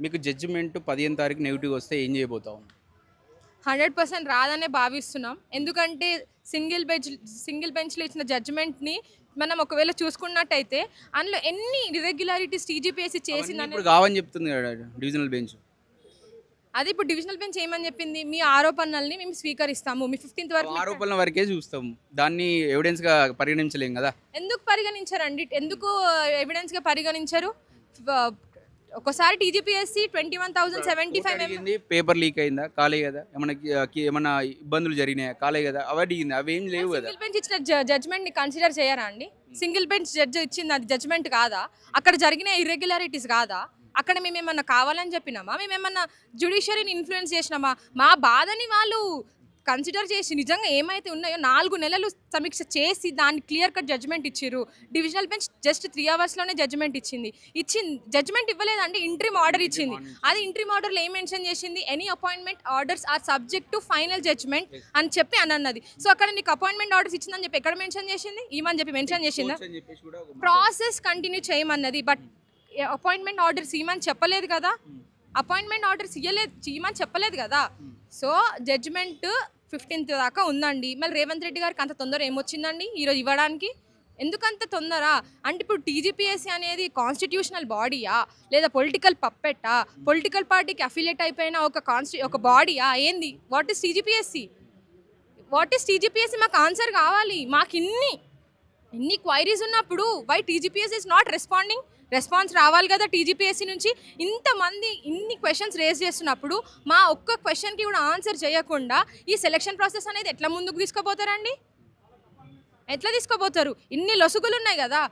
మీకు జడ్జిమెంట్ 15 తారీఖు నెగెటివ్ వస్తే ఏం చేయబోతావు? 100% రాదనే భావిస్తున్నాం. ఎందుకంటే సింగిల్ బెంచ్‌లో ఇచ్చిన జడ్జిమెంట్‌ని మనం ఒకవేళ చూసుకున్నట్టయితే అందులో ఎన్ని ఇర్రెగ్యులారిటీస్ టీజీపీఎస్సీ అవన్నీ చేసిందనే ఇప్పుడు కావని చెప్తుంది కదా డివిజనల్ బెంచ్. అది ఇప్పుడు డివిజనల్ బెంచ్ ఏమని చెప్పింది? మీ ఆరోపణల్ని మేము స్వీకరిస్తాము. మీ 15th వరకు ఆరోపణల వరకే చూస్తాం, దాన్ని ఎవిడెన్స్గా పరిగణించలేం కదా. ఎందుకు పరిగణించరండి? ఎందుకు ఎవిడెన్స్‌గా పరిగణించరు? ఒకసారి టీజీపీఎస్సీ 21,075 పేపర్ లీక్ అయిందా, కాలే కదా, ఏమన్నా ఇబ్బందులు జరిగినాయా, కాలే కదా, అవి అడిగింది, అవేం లేవు కదా. సింగిల్ బెంచ్ ఇచ్చిన జడ్జ్మెంట్‌ని కన్సిడర్ చేయరా అండి? సింగిల్ బెంచ్ జడ్జ్ ఇచ్చింది అది జడ్జ్మెంట్ కాదా? అక్కడ జరిగిన ఇర్రెగ్యులారిటీస్ కాదా? అక్కడ మేమేమన్నా కావాలని చెప్పినామా? మేమేమన్నా జ్యుడిషియరీని ఇన్ఫ్లుయెన్స్ చేసినామా? మా బాధని వాళ్ళు కన్సిడర్ చేసి నిజంగా ఏమైతే ఉన్నాయో 4 నెలలు సమీక్ష చేసి దాన్ని క్లియర్ కట్ జడ్జ్మెంట్ ఇచ్చిర్రు. డివిజనల్ బెంచ్ జస్ట్ 3 అవర్స్‌లోనే జడ్జ్మెంట్ ఇచ్చింది. జడ్జ్మెంట్ ఇవ్వలేదండి, ఇంట్రిమ్ ఆర్డర్ ఇచ్చింది. అది ఇంట్రిమ్ ఆర్డర్‌లో ఏం మెన్షన్ చేసింది? Any appointment orders are subject to final judgement అని చెప్పి అన్నది. సో అక్కడ నీకు అపాయింట్మెంట్ ఆర్డర్స్ ఇచ్చిందని చెప్పి ఎక్కడ మెన్షన్ చేసింది? ఈమని చెప్పి మెన్షన్ చేసిందా? ప్రాసెస్ కంటిన్యూ చేయమన్నది. బట్ అపాయింట్మెంట్ ఆర్డర్స్ ఇవ్వమని చెప్పలేదు కదా. అపాయింట్మెంట్ ఆర్డర్స్ ఇవ్వమని చెప్పలేదు కదా. సో జడ్జ్మెంట్ 15th దాకా ఉందండి. మళ్ళీ రేవంత్ రెడ్డి గారికి అంత తొందర ఏమొచ్చిందండి ఈరోజు ఇవ్వడానికి? ఎందుకంత తొందర అంటే ఇప్పుడు టీజీపీఎస్సీ అనేది కాన్స్టిట్యూషనల్ బాడీయా లేదా పొలిటికల్ పప్పెట్టా? పొలిటికల్ పార్టీకి అఫిలియేట్ అయిపోయిన ఒక బాడీయా ఏంది? What is TGPSC? మాకు ఆన్సర్ కావాలి. మాకు ఇన్ని క్వైరీస్ ఉన్నప్పుడు why TGPSC is not responding? Response రావాలి కదా టీజీపీఎస్సీ నుంచి. ఇంతమంది ఇన్ని క్వశ్చన్స్ రేజ్ చేస్తున్నప్పుడు మా ఒక్క క్వశ్చన్కి కూడా ఆన్సర్ చేయకుండా ఈ సెలక్షన్ ప్రాసెస్ అనేది ఎట్లా ముందుకు తీసుకుపోతారండి? ఎట్లా తీసుకుపోతారు? ఇన్ని లొసుగులు ఉన్నాయి కదా.